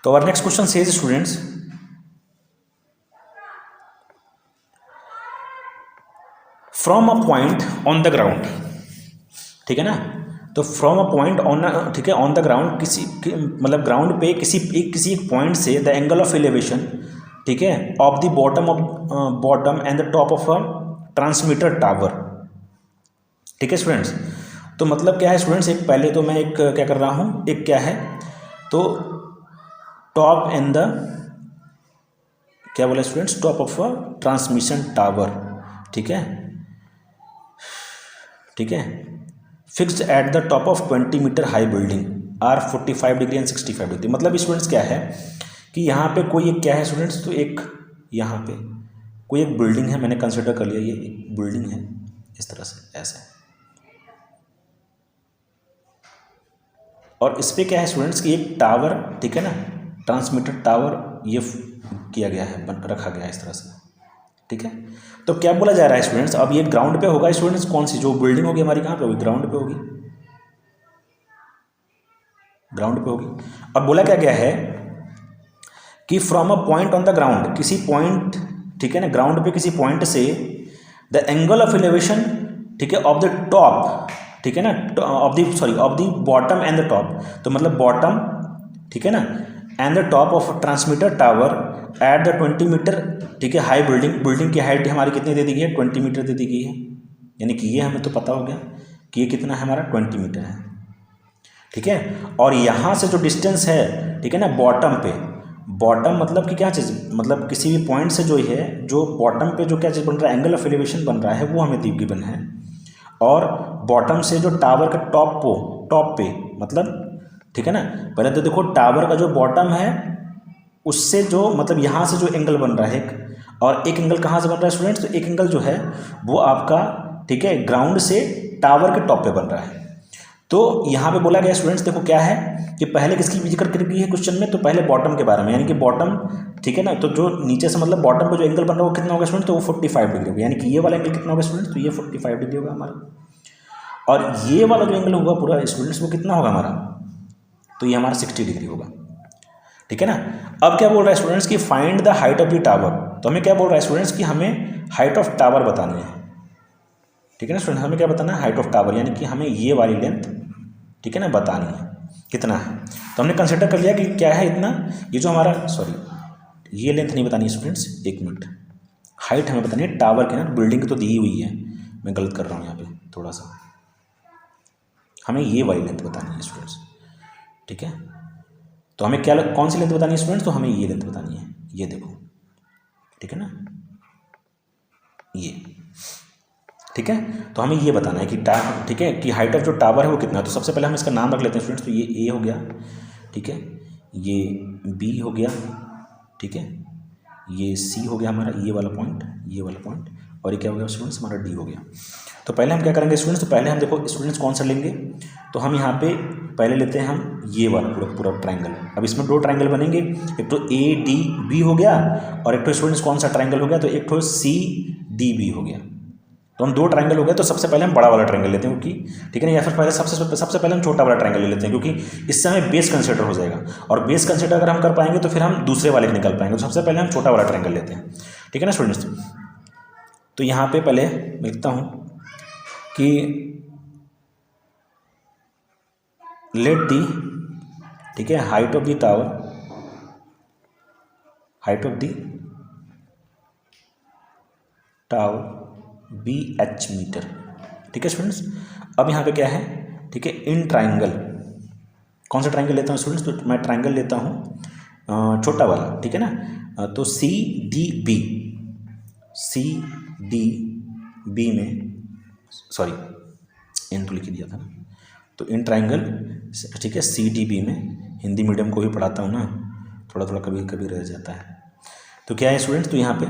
तो our next question says students, from a point on the ground, ठीक है ना, तो फ्रॉम अ पॉइंट ऑन, ठीक है, ऑन द ग्राउंड, मतलब ग्राउंड पे किसी एक पॉइंट से द एंगल ऑफ एलिवेशन, ठीक है, of the bottom and the top of a transmitter tower, ठीक है स्टूडेंट्स। तो मतलब क्या है स्टूडेंट्स, एक पहले तो मैं एक क्या कर रहा हूँ, एक क्या है, तो टॉप एंड द क्या बोला students, top of a transmission tower, ठीक है, ठीक है, fixed at the top of 20 metre high building are 45 degree and 65 degree. मतलब स्टूडेंट्स क्या है कि यहाँ पे कोई एक क्या है स्टूडेंट्स, तो एक यहाँ पे कोई एक बिल्डिंग है, मैंने कंसिडर कर लिया ये एक बिल्डिंग है, इस तरह से ऐसे, और इस पर क्या है स्टूडेंट्स कि एक टावर, ठीक है ना, ट्रांसमीटर टावर ये किया गया है, रखा गया है इस तरह से, ठीक है। तो क्या बोला जा रहा है स्टूडेंट्स, अब ये ग्राउंड पे होगा स्टूडेंट्स, कौन सी जो बिल्डिंग होगी हमारी कहाँ पे होगी, ग्राउंड पे होगी, ग्राउंड पे होगी। अब बोला क्या गया है कि from a point on the ground, किसी पॉइंट, ठीक है ना, ग्राउंड पे किसी पॉइंट से द एंगल ऑफ एलिवेशन, ठीक है, ऑफ द टॉप, ठीक है ना, of the bottom and the top, तो मतलब बॉटम, ठीक है ना, and the top of transmitter tower at the 20 metre, ठीक है, हाई बिल्डिंग की हाइट हमारी कितनी दे दी गई है, 20 मीटर दे दी गई है, यानी कि ये हमें तो पता हो गया कि ये कितना है हमारा, 20 मीटर है, ठीक है। और यहाँ से जो डिस्टेंस है, ठीक है ना, बॉटम पे, बॉटम मतलब कि क्या चीज़, मतलब किसी भी पॉइंट से जो है, जो बॉटम पे जो क्या चीज़ बन रहा है, एंगल ऑफ एलिवेशन बन रहा है, वो हमें गिवन है, और बॉटम से जो टावर का टॉप पे मतलब, ठीक है ना, पहले तो देखो टावर का जो बॉटम है उससे जो मतलब यहाँ से जो एंगल बन रहा है एक, और एक एंगल कहाँ से बन रहा है स्टूडेंट्स, तो एक एंगल जो है वो आपका, ठीक है, ग्राउंड से टावर के टॉप पे बन रहा है। तो यहाँ पे बोला गया स्टूडेंट्स, देखो क्या है कि पहले किसकी जिक्र करी है क्वेश्चन में, तो पहले बॉटम के बारे में, यानी कि बॉटम, ठीक है ना, तो जो नीचे से मतलब बॉटम पे जो एंगल बन रहा है वो कितना होगा स्टूडेंट्स, तो वो 45 डिग्री होगा, यानी कि ये वाला एंगल कितना होगा स्टूडेंट्स, तो ये 45 डिग्री होगा हमारा, और ये वाला जो एंगल होगा पूरा स्टूडेंट्स वो कितना होगा हमारा, तो ये हमारा 60 डिग्री होगा, ठीक है ना। अब क्या बोल रहा है स्टूडेंट्स कि find the height of the tower, तो हमें क्या बोल रहा है स्टूडेंट्स कि हमें हाइट ऑफ टावर बतानी है, ठीक है ना स्टूडेंट, हमें क्या बताना है, हाइट ऑफ टावर, यानी कि हमें ये वाली लेंथ, ठीक है ना, बतानी है कितना है। तो हमने कंसिडर कर लिया कि क्या है इतना, ये जो हमारा, सॉरी ये लेंथ नहीं बतानी है स्टूडेंट्स, एक मिनट, हाइट हमें बतानी है टावर की ना, बिल्डिंग तो दी हुई है, मैं गलत कर रहा हूँ यहाँ पे थोड़ा सा, हमें ये वाली लेंथ बतानी है स्टूडेंट्स, ठीक है। तो हमें क्या, कौन सी लेंथ बतानी है स्टूडेंट्स, तो हमें ये लेंथ बतानी है, ये देखो, ठीक है ना, ये, ठीक है। तो हमें ये बताना है कि ठीक है, कि हाइट ऑफ जो टावर है वो कितना है। तो सबसे पहले हम इसका नाम रख लेते हैं स्टूडेंट्स, तो ये ए हो गया, ठीक है, ये बी हो गया, ठीक है, ये सी हो गया हमारा, ये वाला पॉइंट, ये वाला पॉइंट, और ये क्या हो गया स्टूडेंट्स, हमारा डी हो गया। तो पहले हम क्या करेंगे स्टूडेंट्स, तो पहले हम देखो स्टूडेंट्स कौन सा लेंगे, तो हम यहाँ पे पहले लेते हैं हम ये वाला पूरा ट्रायंगल। अब इसमें दो ट्रायंगल बनेंगे, एक तो ए डी बी हो गया, और एक तो स्टूडेंट्स कौन सा ट्रायंगल हो गया, तो एक तो सी डी बी हो गया। तो हम दो ट्रायंगल हो गए, तो सबसे पहले हम बड़ा वाला ट्रायंगल लेते हैं, क्योंकि ठीक है ना, या फिर पहले सबसे पहले हम छोटा वाला ट्रायंगल ले लेते हैं, क्योंकि इससे हमें बेस कंसिडर हो जाएगा, और बेस कंसिडर अगर हम कर पाएंगे तो फिर हम दूसरे वाले निकल पाएंगे। तो सबसे पहले हम छोटा वाला ट्रायंगल लेते हैं, ठीक है ना स्टूडेंट्स। तो यहाँ पे पहले मैं लिखता हूँ कि लेट दी, ठीक है, height of the tower, height of the tower B H metre, ठीक है स्टूडेंट्स। अब यहाँ पे क्या है, ठीक है, इन ट्राइंगल, कौन सा ट्राइंगल लेता हूँ स्टूडेंट्स, तो मैं ट्राइंगल लेता हूँ छोटा वाला, ठीक है ना, तो C D B, C D B में, सॉरी इन तो लिख दिया था ना, तो इन ट्राइंगल, ठीक है, सी डी बी में, हिंदी मीडियम को भी पढ़ाता हूँ ना, थोड़ा थोड़ा कभी कभी रह जाता है। तो क्या है स्टूडेंट्स, तो यहाँ पे,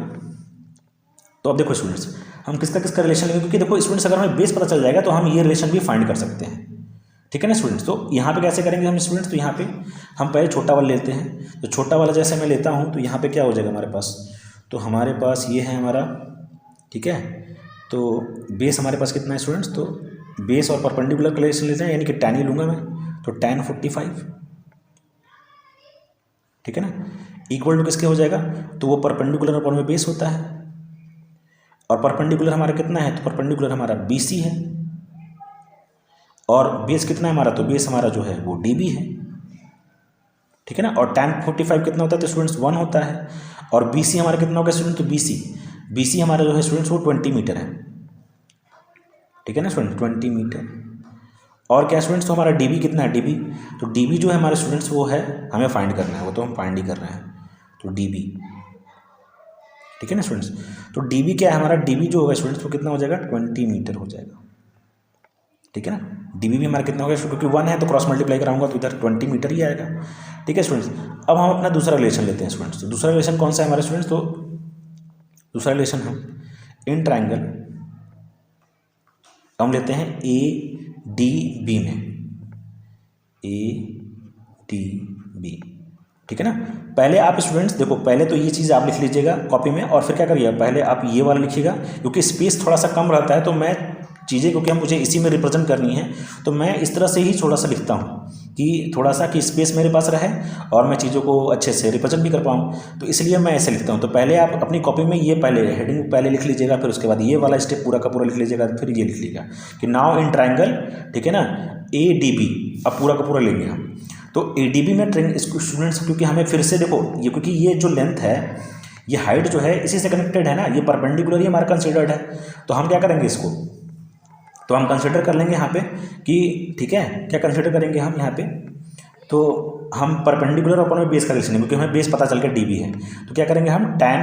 तो अब देखो स्टूडेंट्स हम किसका रिलेशन लेंगे, क्योंकि देखो स्टूडेंट्स अगर हमें बेस पता चल जाएगा तो हम ये रिलेशन भी फाइंड कर सकते हैं, ठीक है ना स्टूडेंट्स। तो यहाँ पे कैसे करेंगे हम स्टूडेंट्स, तो यहाँ पे हम पहले छोटा वाला लेते हैं, तो छोटा वाला जैसे मैं लेता हूँ तो यहाँ पे क्या हो जाएगा हमारे पास, तो हमारे पास ये है हमारा, ठीक है, तो बेस हमारे पास कितना है स्टूडेंट्स, तो बेस और परपेंडिकुलर रिलेशन लेते हैं, यानी कि tan ही लूँगा मैं, तो tan 45, ठीक है ना, इक्वल टू किसके हो जाएगा, तो वो परपेंडिकुलर अपॉन में बेस होता है, और परपेंडिकुलर हमारा कितना है, तो परपेंडिकुलर हमारा BC है, और बेस कितना है हमारा, तो बेस हमारा जो है वो DB है, ठीक है ना। और tan 45 कितना होता है, तो स्टूडेंट्स 1 होता है, और BC हमारा कितना होगा स्टूडेंट, तो BC हमारा जो है स्टूडेंट्स वो 20 मीटर है, ठीक है ना स्टूडेंट, 20 मीटर। और क्या स्टूडेंट्स, तो हमारा DB कितना है, DB, तो DB जो है हमारे स्टूडेंट्स वो है, हमें फाइंड करना है, वो तो हम फाइंड ही कर रहे हैं, तो DB, ठीक है ना स्टूडेंट्स। तो DB क्या है हमारा, DB जो होगा स्टूडेंट्स वो कितना हो जाएगा, 20 मीटर हो जाएगा, ठीक है ना। DB भी हमारा कितना होगा, क्योंकि 1 है तो क्रॉस मल्टीप्लाई कराऊंगा तो इधर 20 मीटर ही आएगा, ठीक है स्टूडेंट्स। अब हम अपना दूसरा रिलेशन लेते हैं स्टूडेंट्स। तो दूसरा रिलेशन कौन सा है हमारे स्टूडेंट्स, तो दूसरा रिलेशन हम ट्रायंगल हम लेते हैं ADB में, ADB, ठीक है ना। पहले आप स्टूडेंट्स देखो, पहले तो ये चीज़ आप लिख लीजिएगा कॉपी में, और फिर क्या करिए, पहले आप ये वाला लिखिएगा, क्योंकि स्पेस थोड़ा सा कम रहता है, तो मैं चीज़ें क्योंकि हम मुझे इसी में रिप्रेजेंट करनी है, तो मैं इस तरह से ही थोड़ा सा लिखता हूँ कि थोड़ा सा कि स्पेस मेरे पास रहे और मैं चीज़ों को अच्छे से रिप्रेजेंट भी कर पाऊँ, तो इसलिए मैं ऐसे लिखता हूँ। तो पहले आप अपनी कॉपी में ये पहले हेडिंग पहले लिख लीजिएगा, फिर उसके बाद ये वाला स्टेप पूरा का पूरा लिख लीजिएगा, फिर ये लिख लीजिएगा कि नाउ इन ट्रायंगल, ठीक है ना, ADB, अब पूरा का पूरा लेंगे हम। तो ADB में स्टूडेंट्स, क्योंकि हमें फिर से देखो ये, क्योंकि ये जो लेंथ है, ये हाइट जो है इसी से कनेक्टेड है ना, ये परपेंडिकुलर ही हमारा कंसिडर्ड है, तो हम क्या करेंगे इसको, तो हम कंसिडर कर लेंगे यहाँ पे कि ठीक है, क्या कंसिडर करेंगे हम यहाँ पे, तो हम परपेंडिकुलर अपॉन में बेस का रिलेशन है, क्योंकि हमें बेस पता चल गया DB है, तो क्या करेंगे हम tan,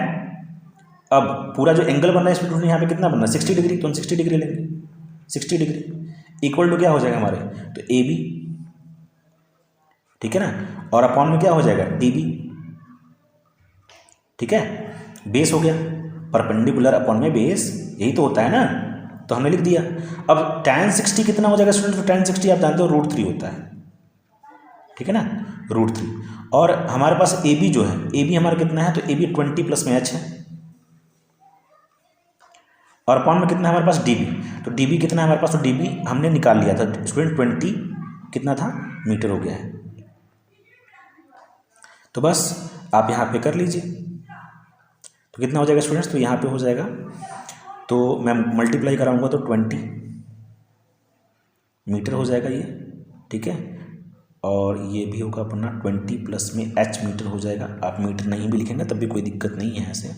अब पूरा जो एंगल बन रहा है स्टूडेंट यहाँ पे कितना बन रहा है, 60 डिग्री, तो हम 60 डिग्री लेंगे, 60 डिग्री इक्वल टू क्या हो जाएगा हमारे, तो AB, ठीक है ना, और अपॉन में क्या हो जाएगा, DB, ठीक है, बेस हो गया, परपेंडिकुलर अपॉन में बेस, यही तो होता है ना, तो हमने लिख दिया। अब tan 60 कितना हो जाएगा स्टूडेंट, तो tan 60 आप जानते हो √3 होता है, ठीक है ना, √3, और हमारे पास AB जो है, AB हमारा कितना है, तो AB 20 प्लस में H है, और अपॉन में कितना है हमारे पास, DB, तो DB कितना है हमारे पास, तो DB हमने निकाल लिया था स्टूडेंट, 20 कितना था, मीटर हो गया है। तो बस आप यहाँ पे कर लीजिए, तो कितना हो जाएगा स्टूडेंट्स, तो यहाँ पे हो जाएगा, तो मैं मल्टीप्लाई कराऊंगा तो 20 मीटर हो जाएगा ये, ठीक है, और ये भी होगा अपना 20 प्लस में H मीटर हो जाएगा। आप मीटर नहीं भी लिखेंगे तब भी कोई दिक्कत नहीं है ऐसे,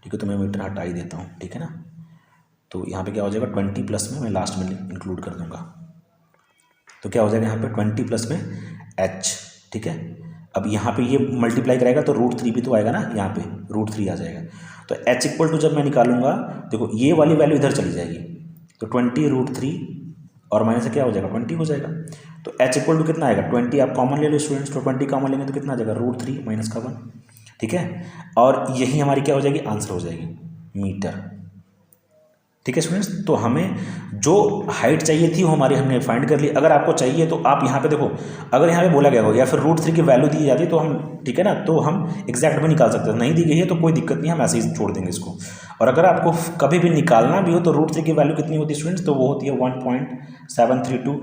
ठीक है, तो मैं मीटर हटा ही देता हूँ, ठीक है ना। तो यहाँ पे क्या हो जाएगा, 20 प्लस में मैं लास्ट में इंक्लूड कर दूँगा, तो क्या हो जाएगा यहाँ पे 20 प्लस में H, ठीक है। अब यहाँ पे ये मल्टीप्लाई कराएगा तो √3 भी तो आएगा ना, यहाँ पे √3 आ जाएगा, तो H इक्वल टू जब मैं निकालूंगा, देखो ये वाली वैल्यू इधर चली जाएगी, तो 20 √3 और माइनस से क्या हो जाएगा, 20 हो जाएगा, तो H इक्वल टू कितना आएगा, 20 आप कॉमन ले लो स्टूडेंट्स, तो 20 कॉमन लेंगे तो कितना आ जाएगा, √3 माइनस का 1, ठीक है, और यही हमारी क्या हो जाएगी, आंसर हो जाएगी, मीटर, ठीक है स्टूडेंट्स। तो हमें जो हाइट चाहिए थी वो हमारी हमने फाइंड कर ली। अगर आपको चाहिए तो आप यहाँ पे देखो, अगर यहाँ पे बोला गया हो या फिर √3 की वैल्यू दी जाती तो हम, ठीक है ना, तो हम एग्जैक्ट भी निकाल सकते हैं, नहीं दी गई है तो कोई दिक्कत नहीं, हम ऐसे ही छोड़ देंगे इसको। और अगर आपको कभी भी निकालना भी हो तो √3 की वैल्यू कितनी होती है स्टूडेंट्स, तो वो होती है 1.732,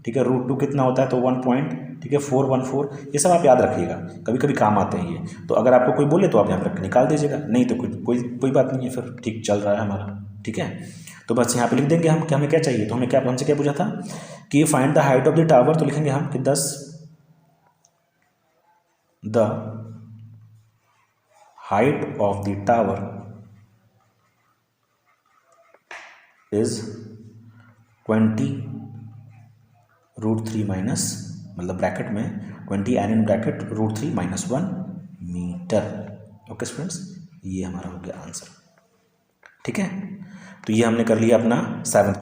ठीक है, √2 कितना होता है, तो 1.414, ये सब आप याद रखिएगा, कभी कभी काम आते हैं ये, तो अगर आपको कोई बोले तो आप यहाँ पर निकाल दीजिएगा, नहीं तो कोई बात नहीं है, फिर ठीक चल रहा है हमारा, ठीक है। तो बस यहाँ पे लिख देंगे हम कि हमें क्या चाहिए, तो हमें क्या, हमसे क्या पूछा था कि find the height of the tower, तो लिखेंगे हम कि 10 the height of the tower is 20 √3 minus, मतलब ब्रैकेट में 20 and in bracket √3 minus 1 metre. Okay students, ये हमारा हो गया आंसर, ठीक है। तो ये हमने कर लिया अपना 7th